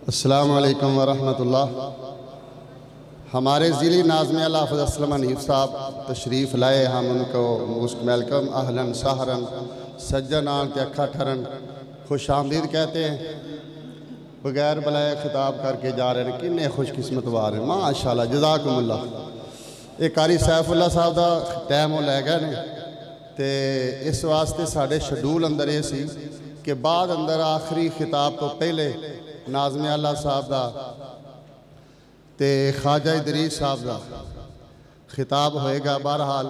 अस्सलामु अलैकुम वरहमतुल्लाह। हमारे ज़िली नाज़िम हाफ़िज़ असलम हनीफ़ साहब तशरीफ़ लाए, हम उनको मोस्ट वेलकम, अहलन सहरन, सज्जन आन के अखा ठहरन, खुश आमदीद कहते हैं। बगैर बुलाए खिताब करके जा रहे हैं, किन्ने खुशकिस्मत वार हैं, माशाअल्लाह, जज़ाकुमुल्लाह। ये कारी सैफुल्ला साहब का टाइम वो लै गए ने, तो इस वास्ते साढ़े शेड्यूल अंदर ये सी कि बाद अंदर आखिरी खिताब तो पहले नाज़िम आला साहब का ते ख्वाजा इदरीस साहब का खिताब होएगा। बहरहाल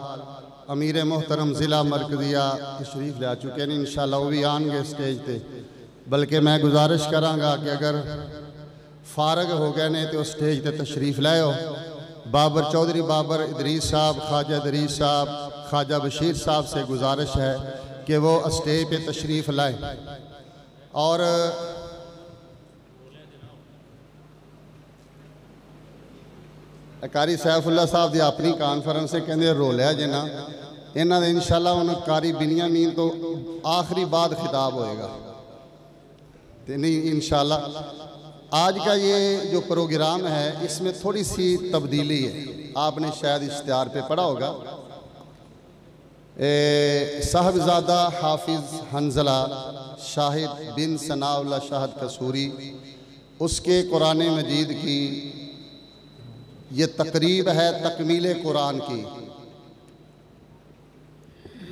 अमीर मोहतरम ज़िला मरकज़िया तशरीफ़ ले चुके हैं, इंशाअल्लाह वो भी आएंगे स्टेज पे। बल्कि मैं गुजारिश कराँगा कि अगर फारग हो गए ने तो स्टेज पे तशरीफ़ लाओ। बाबर चौधरी बाबर इदरीस साहब, ख्वाजा इदरीस साहब, ख्वाजा बशीर साहब से गुजारिश है कि वो स्टेज पे तशरीफ़ लाएँ। और कारी सैफुल्ला साहब की अपनी कॉन्फ्रेंस से कहते रो लिया जे ना, इन्हों ने इंशाअल्लाह उन्होंने कारी बिनियामीन तो आखिरी बाद खिताब होएगा, तो नहीं इंशाअल्लाह। आज का ये जो प्रोग्राम है इसमें थोड़ी सी तब्दीली है, आपने शायद इश्तिहार पे पढ़ा होगा। साहबजादा हाफिज़ हंजला शाहिद बिन सनाउल्लाह शाहद कसूरी, उसके कुरान मजीद की ये तकरीब है तकमील कुरान की।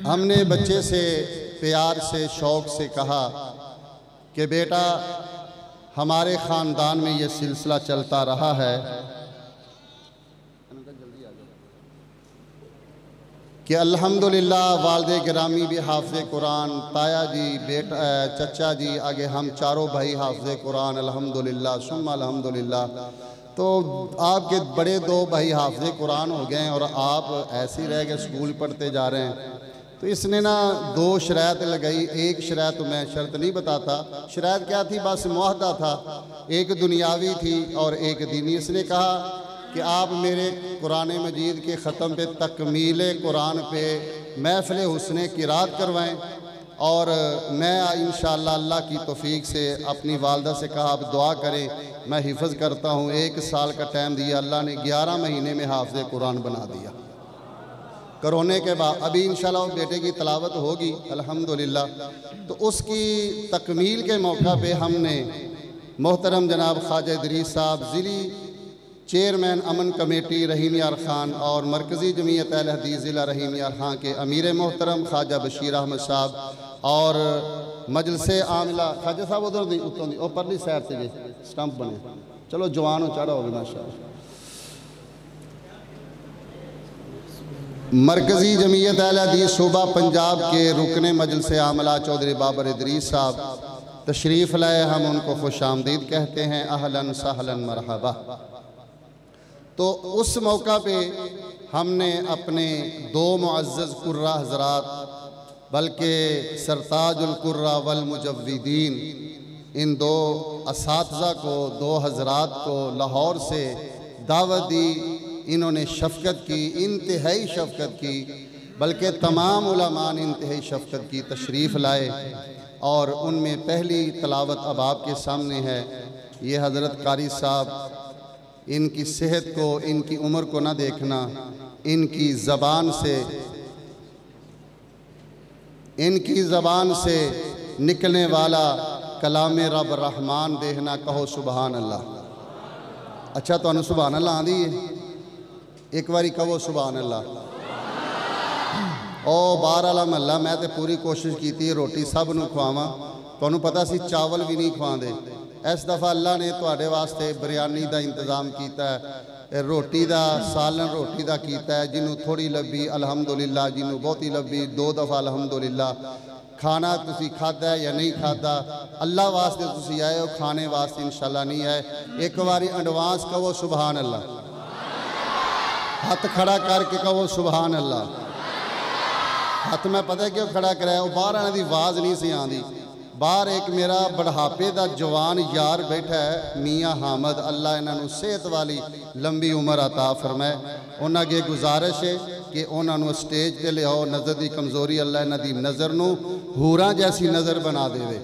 हमने बच्चे से प्यार से शौक़ से कहा कि बेटा हमारे ख़ानदान में ये सिलसिला चलता रहा है कि अल्हम्दुलिल्लाह वालिद गिरामी भी हाफ़िज़ कुरान, ताया जी, बेटा, चचा जी, आगे हम चारों भाई हाफ़िज़ कुरान अल्हम्दुलिल्लाह सुम्मा अल्हम्दुलिल्लाह। तो आपके बड़े दो भाई हाफ़िज़ कुरान हो गए हैं और आप ऐसे ही रह गए, स्कूल पढ़ते जा रहे हैं। तो इसने ना दो शराइत लगाई, एक शराइत तो मैं शर्त नहीं बताता, शराइत क्या थी, बस मुआहदा था, एक दुनियावी थी और एक दीनी। इसने कहा कि आप मेरे कुरान मजीद के ख़त्म पे तकमील कुरान पे महफ़िल हुस्न क़िरात करवाएं और मैं इंशाअल्लाह अल्लाह की तौफ़ीक से अपनी वालदा से कहा आप दुआ करें, मैं हिफ़्ज़ करता हूँ। 1 साल का टाइम दिया, अल्लाह ने 11 महीने में हाफ़िज़ कुरान बना दिया। करोने के बाद अभी इंशाअल्लाह बेटे की तलावत होगी अल्हम्दुलिल्लाह। तो उसकी तकमील के मौका पे हमने मोहतरम जनाब ख्वाजा इदरीस साहब, ज़िली चेयरमैन अमन कमेटी रहीम यार ख़ान और मरकज़ी जमीयत अहले हदीस ज़िला रहीम यार ख़ान के अमीर मोहतरम ख्वाजा बशीर अहमद साहब और मजलिसे आमिला ख्वाजा साहब उधर दी उत्तों दी परली साइड से स्टंप बने, चलो जवान हो चढ़ा होगा माशाअल्लाह। मरकज़ी जमीयत अहले हदीस सूबा पंजाब के रुकने मजलिसे आमिला चौधरी बाबर इदरीस साहब तशरीफ़ लाए, हम उनको खुश आमदीद कहते हैं, अहलन सहलन मरहबा। तो उस मौका पे हमने अपने दो मुअज़्ज़ज़ कुर्रा हज़रात, बल्कि सरताजुल कुर्रा वल मुजव्विदीन, इन दो असातिज़ा को, दो हज़रात को लाहौर से दावत दी। इन्होंने शफ़क़त की, इंतहाई शफ़क़त की, बल्कि तमाम उलमा ने इंतहाई शफ़क़त की, तशरीफ़ लाए और उनमें पहली तलावत अब आपके सामने है। ये हज़रत कारी साहब, इनकी सेहत को, इनकी उम्र को ना देखना, इनकी ज़बान से निकलने वाला कलाम रब रहमान देखना, कहो सुबहान अल्लाह। अच्छा तो सुबहान अल्लाह आँदी है, एक बारी कहो सुबहान अल्लाह। ओ बाहर वाला महला मैं तो पूरी कोशिश की रोटी सब नूं खवावां, तुहानूं पता सी चावल भी नहीं खवांदे। इस दफ़ा अल्लाह ने तुहाडे वास्ते बिरयानी का इंतज़ाम किया है, रोटी का सालन रोटी का किया है, जिन्हों थोड़ी लभी अल्हम्दुलिल्लाह, जिन्हों बहुती लभी 2 दफ़ा अल्हम्दुलिल्लाह। खाना तुसी खादा है या नहीं खादा, अल्लाह वास्ते तुसी आए हो, खाने वास्ते इंशाअल्लाह नहीं आए। एक बारी एडवांस कहो सुबहान अल्लाह, हाथ खड़ा करके कहो सुबहान अल्लाह। हाथ मैं पता क्यों खड़ा कराया, वो बाहर आने की आवाज़ नहीं सी आती। बाहर एक मेरा बढ़ापे का जवान यार बैठा है, मियाँ हामद, अल्लाह इन्हों सेहत वाली लंबी उम्र अता फरमाए। उन्होंने अगे गुजारिश है कि उन्होंने स्टेज पर लियाओ, नज़र की कमज़ोरी अल्लाह इन्हों की नज़र नूं हूरां जैसी नज़र बना देवे।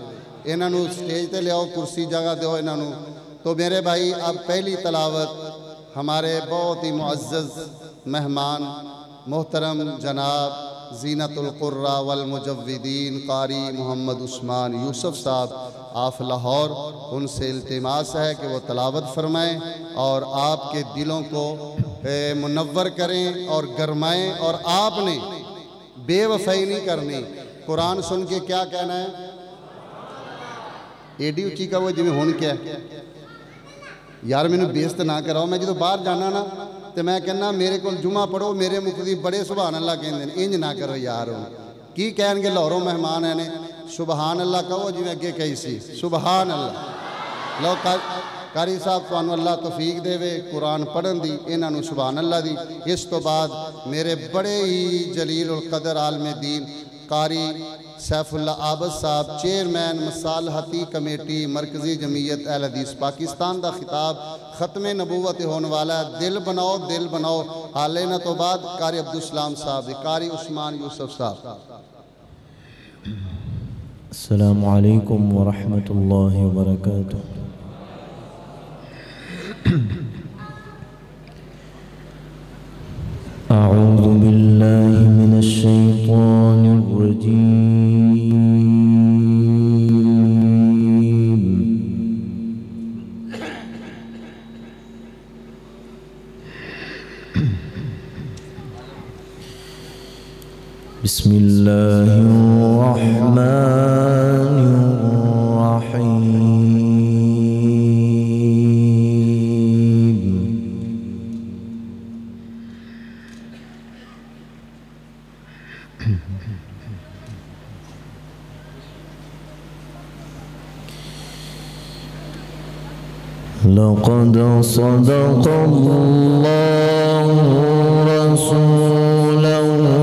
इन्हों स्टेज पर लियाओ, कुर्सी जगह दो इन्हों। तो मेरे भाई अब पहली तलावत हमारे बहुत ही मुअज़्ज़ज़ मेहमान मोहतरम जनाब ज़ीनतुल क़ुर्रा वल मुजव्विदीन कारी मोहम्मद उस्मान यूसुफ साहब आफ लाहौर, उनसे इल्तिमास है कि वो तलावत फरमाएँ और आपके दिलों को मुनव्वर करें और गरमाएँ। और आपने बेवफाई नहीं करनी। कुरान सुन के क्या कहना है? एडी उची का वो जिमें हुण क्या यार, मैनू बेइज्जत ना कराओ। मैं जो बाहर जाना ना तो मैं कहना मेरे को जुमा पढ़ो, मेरे मुक्ति बड़े सुभान अल्लाह कहते, इंज ना करो यार। की कहणगे लाहौरों मेहमान है ने, सुबहान अल्लाह कहो जिवें अगे कही सी सुबहान अल्लाह। लो कारी साहब तुहानू अल्लाह तौफीक देवे कुरान पढ़न दी, इन्हां नू सुबहान अल्लाह दी। इस तो बाद मेरे बड़े ही जलील उल कदर आलमे दीन कारी सैफुल्ला आबद साहब चेयरमैन मसालहती कमेटी मरकजी जमीयत अहल हदीस पाकिस्तान का खिताब ख़त्म नबूवत होने वाला है। दिल बनाओ हाले न तो बाद कारी अब्दुल सलाम साहब, कारी उस्मान यूसुफ साहब। अस्सलामु अलैकुम व रहमतुल्लाहि व बरकातुहू। अऊज़ु बिल्लाहि मिनश शैतानिर रजीम। बिस्मिल्लाहिर रहमानिर रहीम। लक़द सदक़ल्लाहु रसूलहु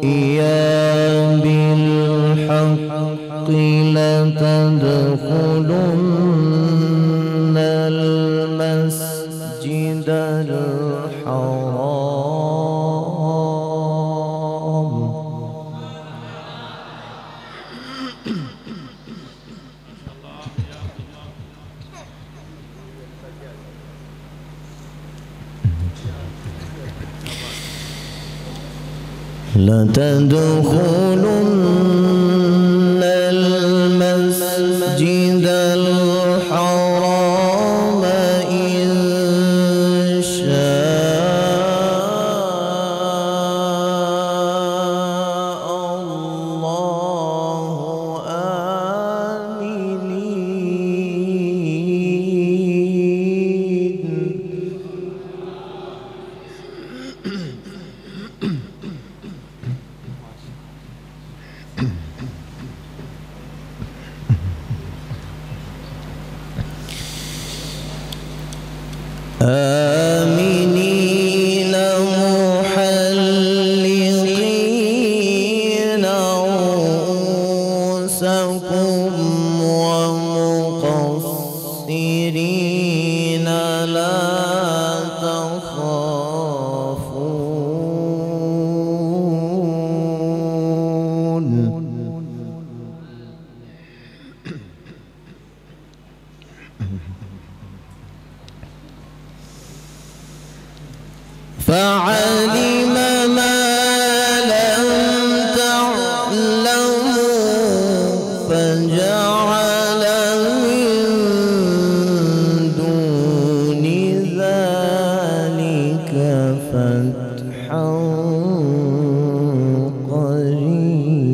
इय्या बिल हक़्क़ि लतदख़ुलुन्नल मस्जिदल हराम। لتدخلن المسجد الحرام إن شاء الله آمنين. آمنين محلقين رؤوسكم ومقصرين لا تخافون. فعلم ما لم تعلموا فجعل من دون ذلك فتحا قريبا.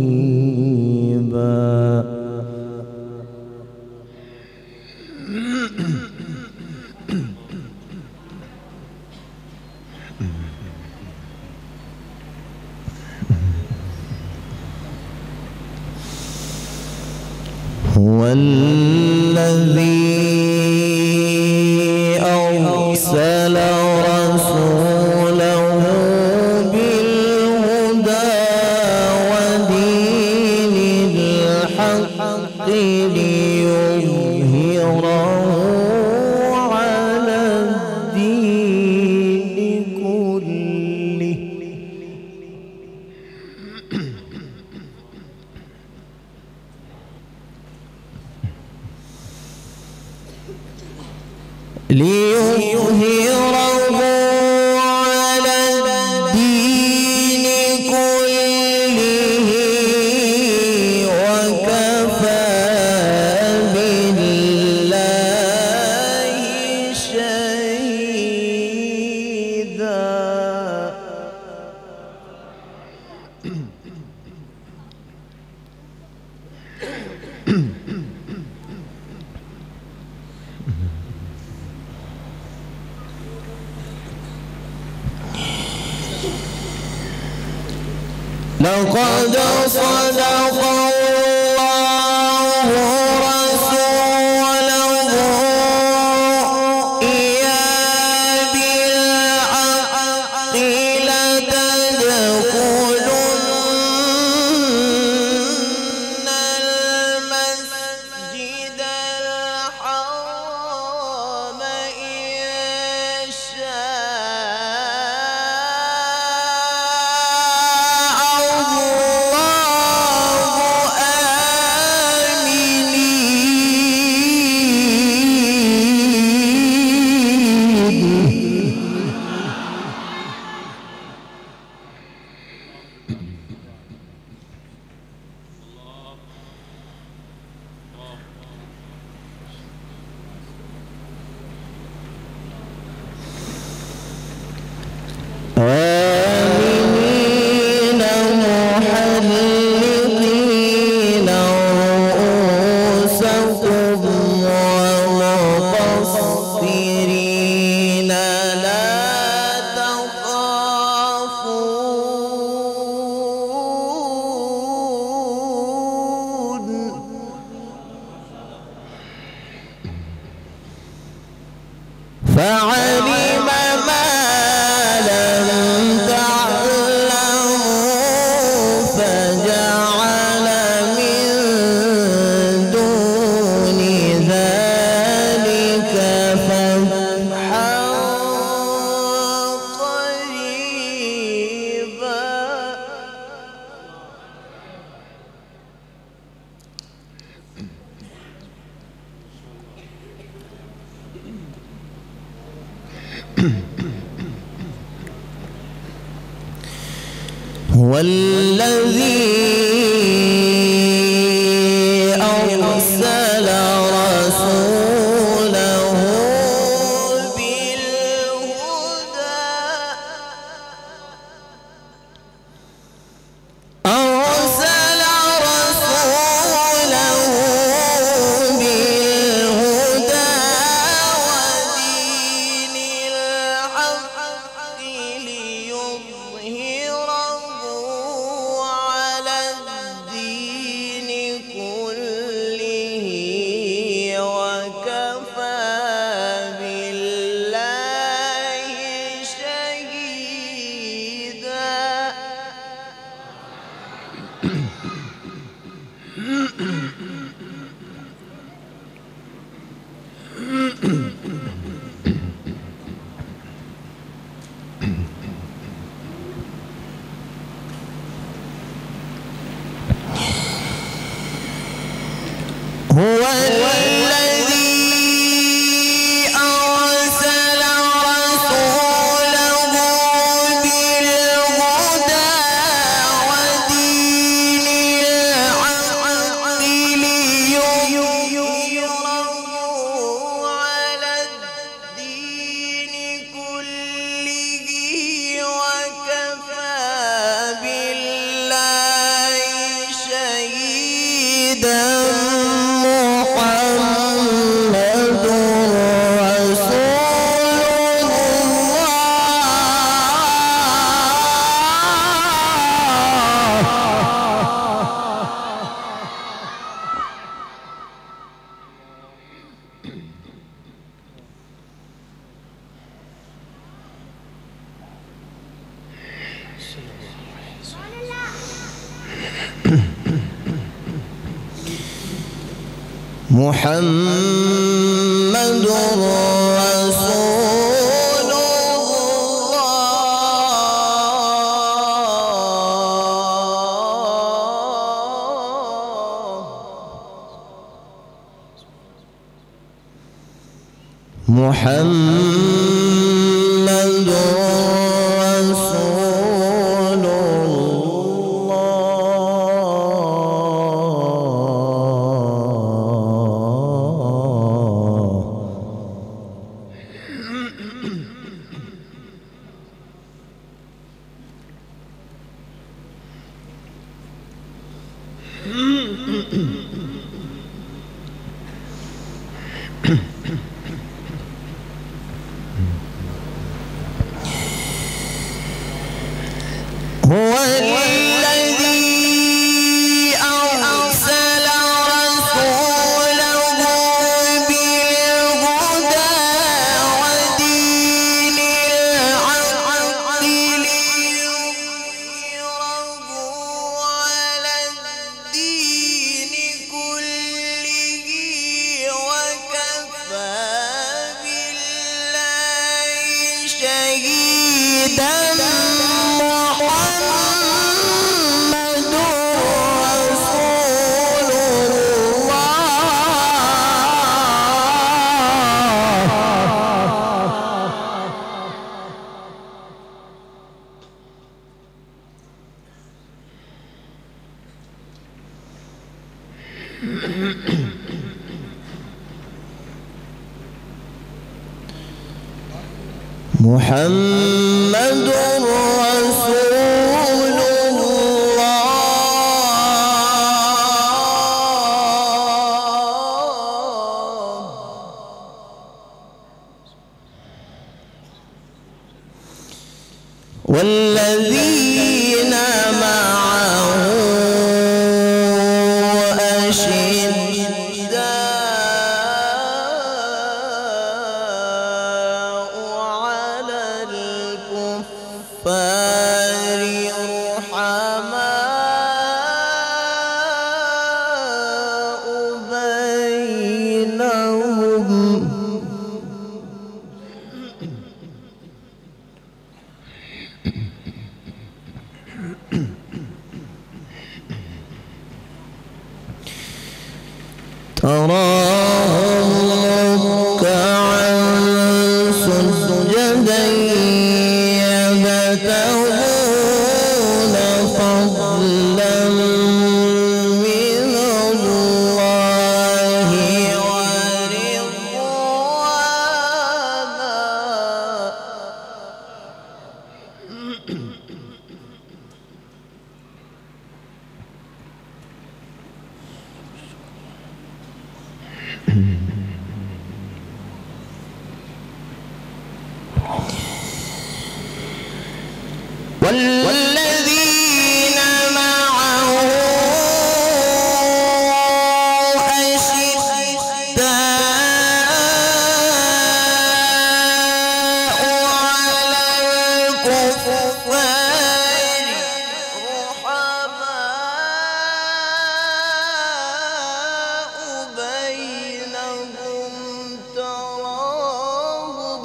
هو الذي أرسل رسوله بالهدى ودين الحق ليظهره على الدين كله. ليظهره على الدين كله وكفى بالله شهيدا. لقد صدق الله رسوله الرؤيا بالحق لتدخلن المسجد الحرام إن آمنين محلقين رؤوسكم ومقصرين لا تخافون فعلم ما لم تعلموا فجعل من دون ذلك فتحا قريبا. هو الذي أرسل رسوله بالهدى ودين الحق ليظهره على الدين كله وكفى بالله شهيدا. هو الذي أرسل رسوله بالهدى ودين الحق ليظهره على الدين كله وكفى بالله شهيدا. محمد رسول محمد رسول الله محمد رسول هو الذي أرسل رسوله بالهدى ودين الحق ليظهره على الدين كله وكفى بالله شهيدا. محمد رسول الله والذين معه أشداء على الكفار رحماء بينهم تراهم ركعا سجدا يبتغون فضلا من الله ورضوانا. والذين معه أشداء على الكفار رحماء بينهم تراهم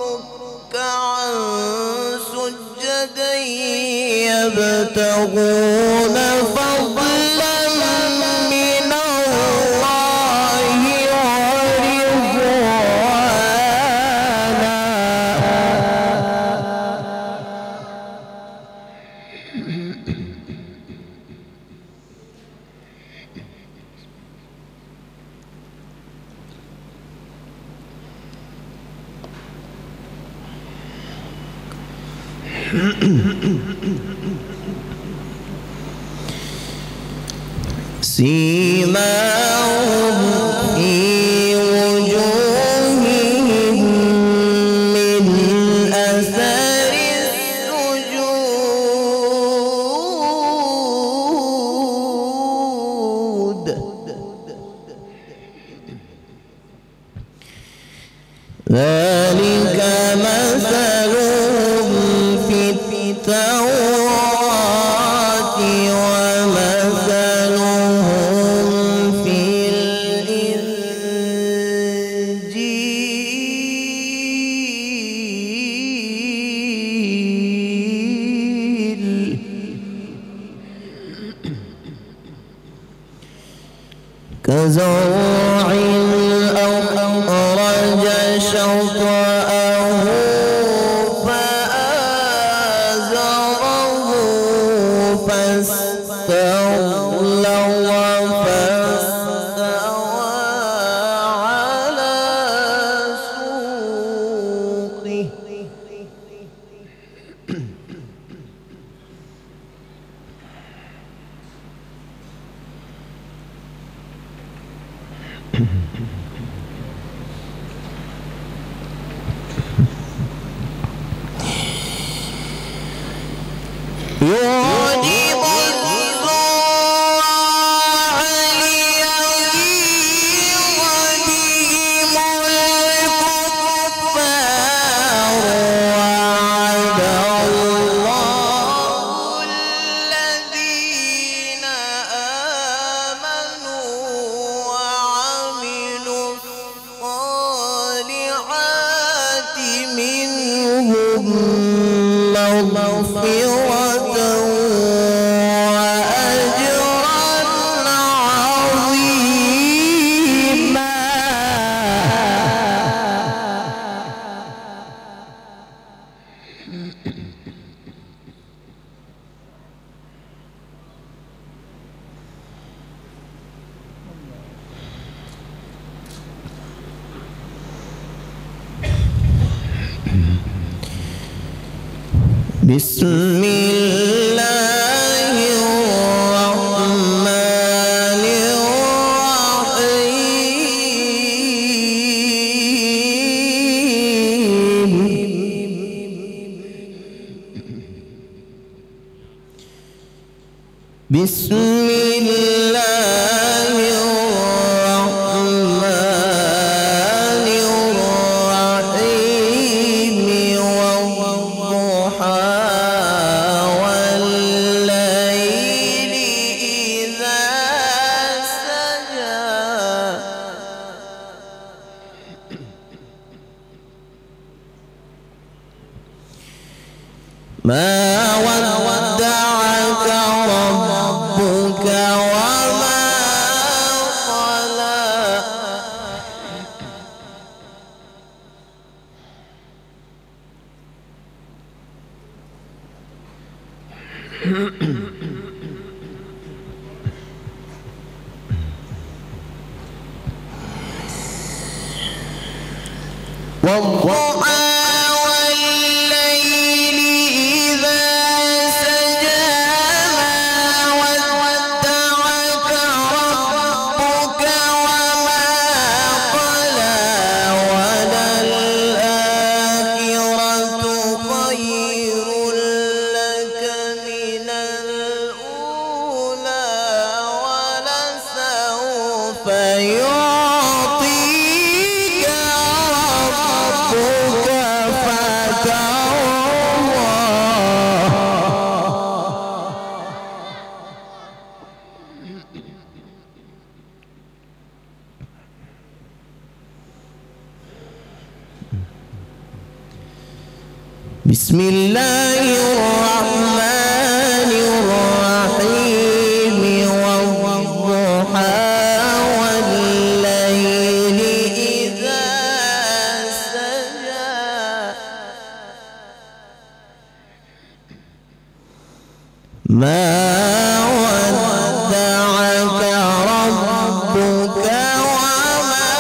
ركعا سجدا يبتغون فضلا من الله ورضوانا. سيماهم في وجوههم من أثر السجود ذلك مثلهم في التوراة ومثلهم في الإنجيل كزرع أخرج شطأه بسم الله الرحمن الرحيم بسم الله الرحمن الرحيم والضحى والليل إذا سجى ما ودعك ربك وما قلى والضحى والليل إذا سجى ما ودعك ربك وما قلى وللآخرة خير لك من الأولى ولسوف يعطيك ربك فترضى بسم الله الرحمن الرحيم والضحى والليل إذا سجى ما ودعك ربك وما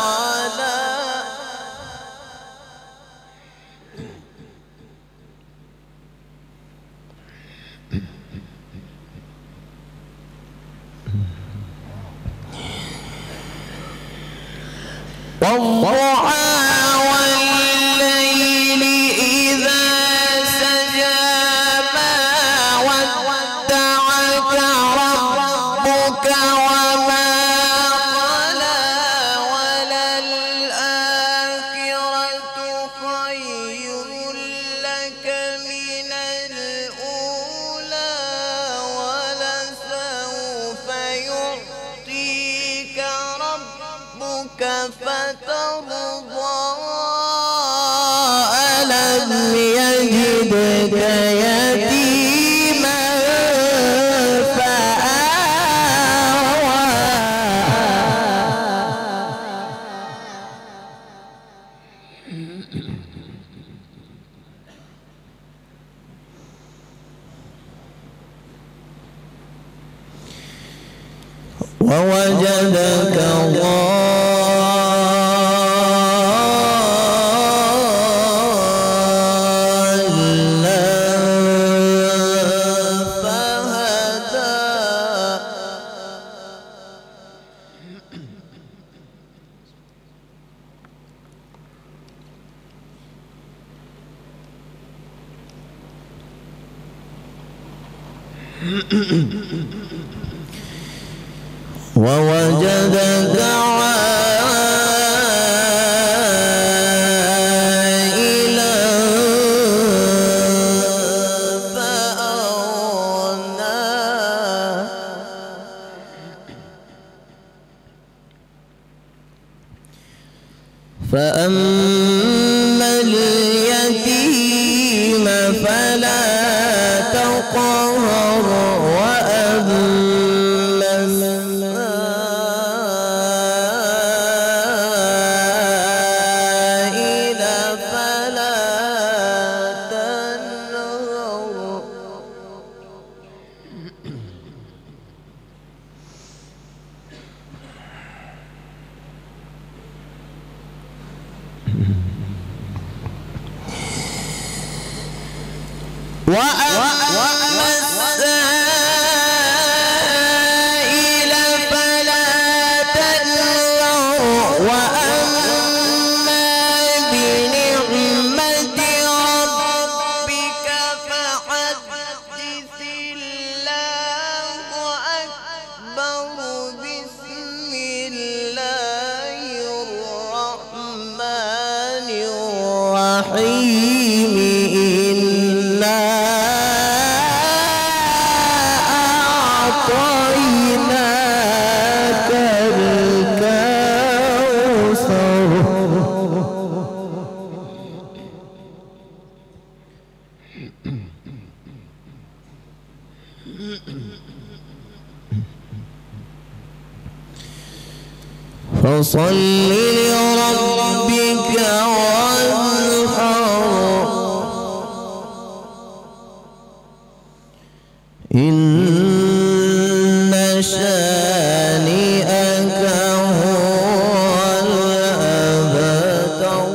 قلى والضحى والليل إذا سجى ما ودعك ربك وما قلى وللآخرة خير لك من الأولى ولسوف يعطيك ربك فترضى ألم يجدك يتيما فآوى ووجدك ضالا فهدى ووجدك عائلا فأغنى فأما اليتيم فلا تقهر وأما السائل فلا تنهر وأما السائل فلا تنهر وأما بنعمة ربك فحدث الله أكبر بسم الله الرحمن الرحيم إنا أعطيناك الكوثر فصل لربك وانحر إن شانئك هو الأبتر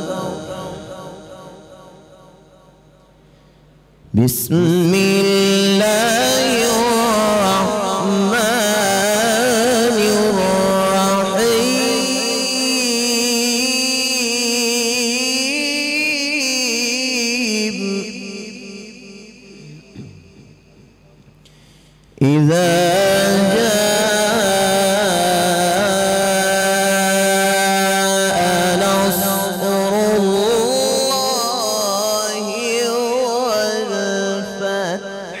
بسم الله الرحمن الرحيم إذا جاء نصر الله والفتح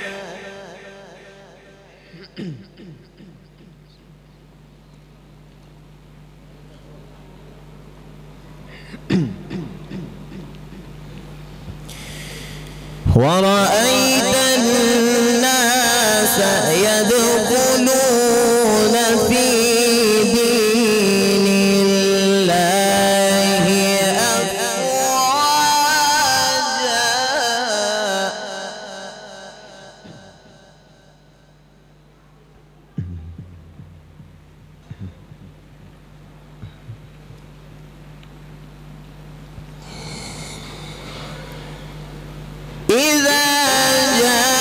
ورأيت الناس يدخلون في دين الله أفواجا إذا جاء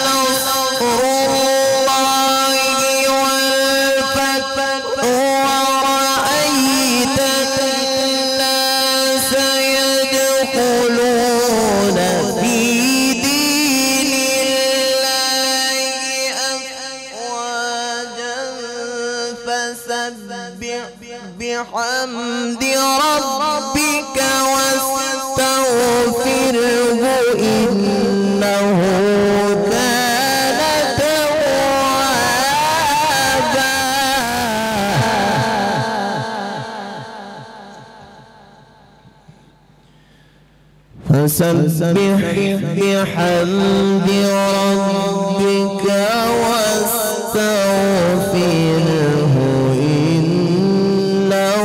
نصر الله والفتح ورأيت الناس يدخلون في دين الله أفواجا فسبح بحمد ربك واستغفره إنه كان توابا فسبح بحمد ربك واستغفره إنه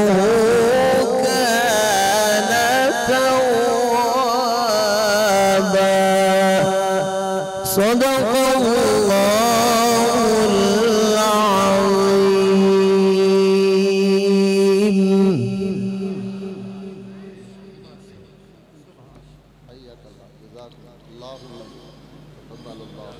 كان توابا صدق الله العظيم. حياك الله جزاكم الله تقبل الله